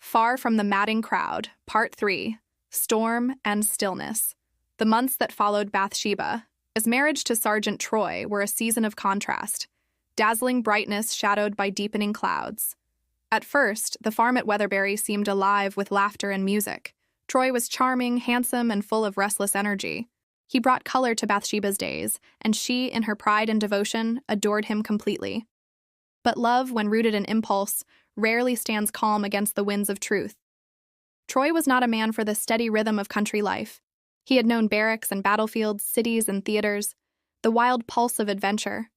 Far from the madding crowd, Part 3, Storm and Stillness. The months that followed Bathsheba, as marriage to Sergeant Troy, were a season of contrast, dazzling brightness shadowed by deepening clouds. At first, the farm at Weatherbury seemed alive with laughter and music. Troy was charming, handsome, and full of restless energy. He brought color to Bathsheba's days, and she, in her pride and devotion, adored him completely. But love, when rooted in impulse, rarely stands calm against the winds of truth. Troy was not a man for the steady rhythm of country life. He had known barracks and battlefields, cities and theaters, the wild pulse of adventure.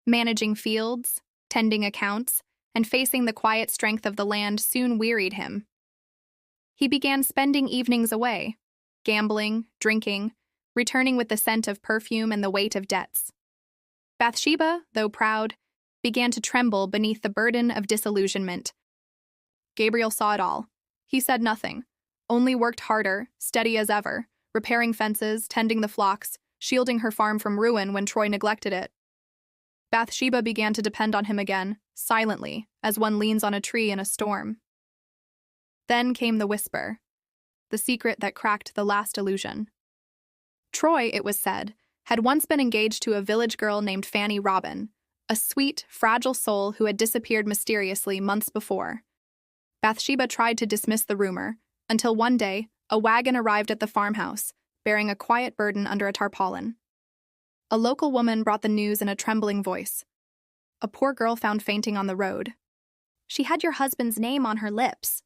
Managing fields, tending accounts, and facing the quiet strength of the land soon wearied him. He began spending evenings away, gambling, drinking, returning with the scent of perfume and the weight of debts. Bathsheba, though proud, began to tremble beneath the burden of disillusionment. Gabriel saw it all. He said nothing, only worked harder, steady as ever, repairing fences, tending the flocks, shielding her farm from ruin when Troy neglected it. Bathsheba began to depend on him again, silently, as one leans on a tree in a storm. Then came the whisper, the secret that cracked the last illusion. Troy, it was said, had once been engaged to a village girl named Fanny Robin, a sweet, fragile soul who had disappeared mysteriously months before. Bathsheba tried to dismiss the rumor, until one day, a wagon arrived at the farmhouse, bearing a quiet burden under a tarpaulin. A local woman brought the news in a trembling voice. A poor girl found fainting on the road. She had your husband's name on her lips.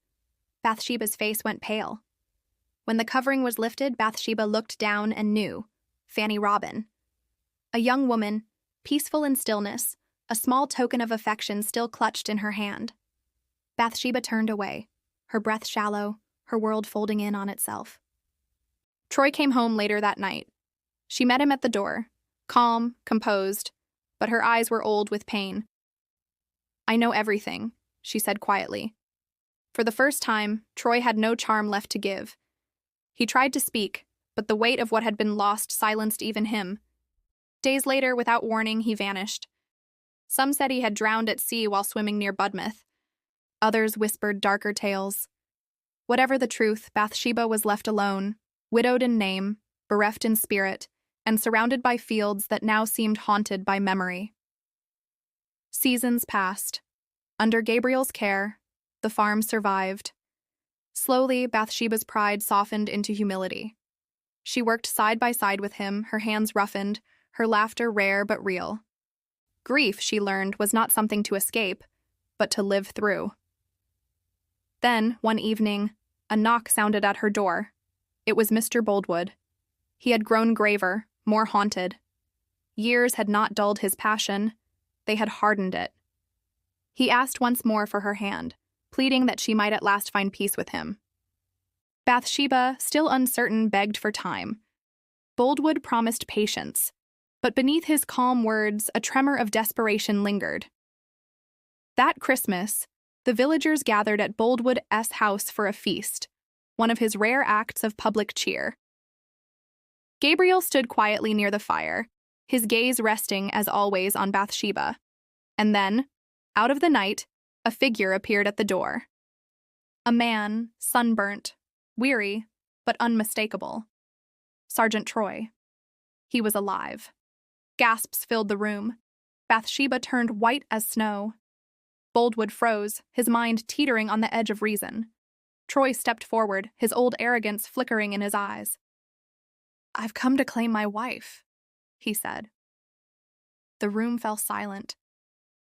Bathsheba's face went pale. When the covering was lifted, Bathsheba looked down and knew. Fanny Robin. A young woman, peaceful in stillness, a small token of affection still clutched in her hand. Bathsheba turned away, her breath shallow, her world folding in on itself. Troy came home later that night. She met him at the door, calm, composed, but her eyes were old with pain. "I know everything," she said quietly. For the first time, Troy had no charm left to give. He tried to speak, but the weight of what had been lost silenced even him. Days later, without warning, he vanished. Some said he had drowned at sea while swimming near Budmouth. Others whispered darker tales. Whatever the truth, Bathsheba was left alone, widowed in name, bereft in spirit, and surrounded by fields that now seemed haunted by memory. Seasons passed. Under Gabriel's care, the farm survived. Slowly, Bathsheba's pride softened into humility. She worked side by side with him, her hands roughened, her laughter rare but real. Grief, she learned, was not something to escape, but to live through. Then, one evening, a knock sounded at her door. It was Mr. Boldwood. He had grown graver, more haunted. Years had not dulled his passion, they had hardened it. He asked once more for her hand, pleading that she might at last find peace with him. Bathsheba, still uncertain, begged for time. Boldwood promised patience, but beneath his calm words, a tremor of desperation lingered. That Christmas, the villagers gathered at Boldwood's house for a feast, one of his rare acts of public cheer. Gabriel stood quietly near the fire, his gaze resting, as always, on Bathsheba. And then, out of the night, a figure appeared at the door. A man, sunburnt, weary, but unmistakable. Sergeant Troy. He was alive. Gasps filled the room. Bathsheba turned white as snow. Boldwood froze, his mind teetering on the edge of reason. Troy stepped forward, his old arrogance flickering in his eyes. "I've come to claim my wife," he said. The room fell silent,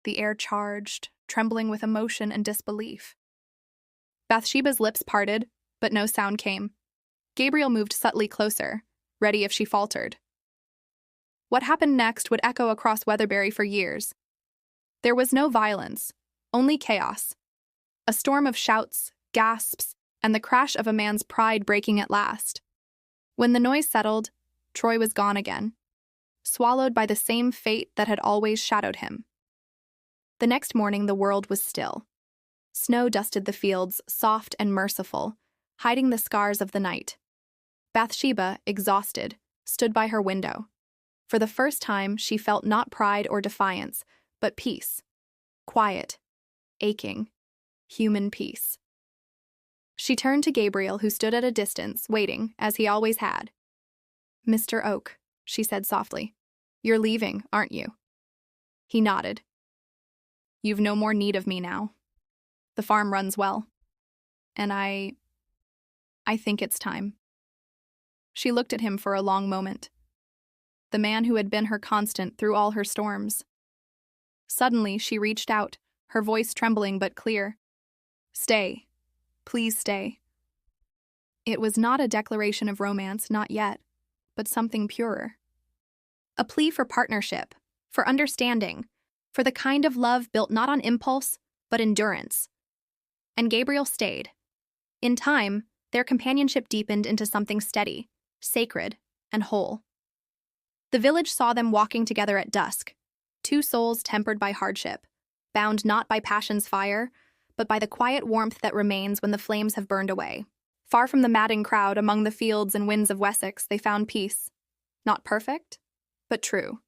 the air charged, trembling with emotion and disbelief. Bathsheba's lips parted, but no sound came. Gabriel moved subtly closer, ready if she faltered. What happened next would echo across Weatherbury for years. There was no violence, only chaos. A storm of shouts, gasps, and the crash of a man's pride breaking at last. When the noise settled, Troy was gone again, swallowed by the same fate that had always shadowed him. The next morning, the world was still. Snow dusted the fields, soft and merciful, hiding the scars of the night. Bathsheba, exhausted, stood by her window. For the first time, she felt not pride or defiance, but peace. Quiet, aching, human peace. She turned to Gabriel, who stood at a distance, waiting, as he always had. "Mr. Oak," she said softly, "you're leaving, aren't you?" He nodded. "You've no more need of me now. The farm runs well. And I think it's time." She looked at him for a long moment. The man who had been her constant through all her storms. Suddenly, she reached out, her voice trembling but clear. "Stay. Please stay." It was not a declaration of romance, not yet, but something purer. A plea for partnership, for understanding, for the kind of love built not on impulse, but endurance. And Gabriel stayed. In time, their companionship deepened into something steady, sacred, and whole. The village saw them walking together at dusk, two souls tempered by hardship, bound not by passion's fire, but by the quiet warmth that remains when the flames have burned away. Far from the madding crowd among the fields and winds of Wessex, they found peace. Not perfect, but true.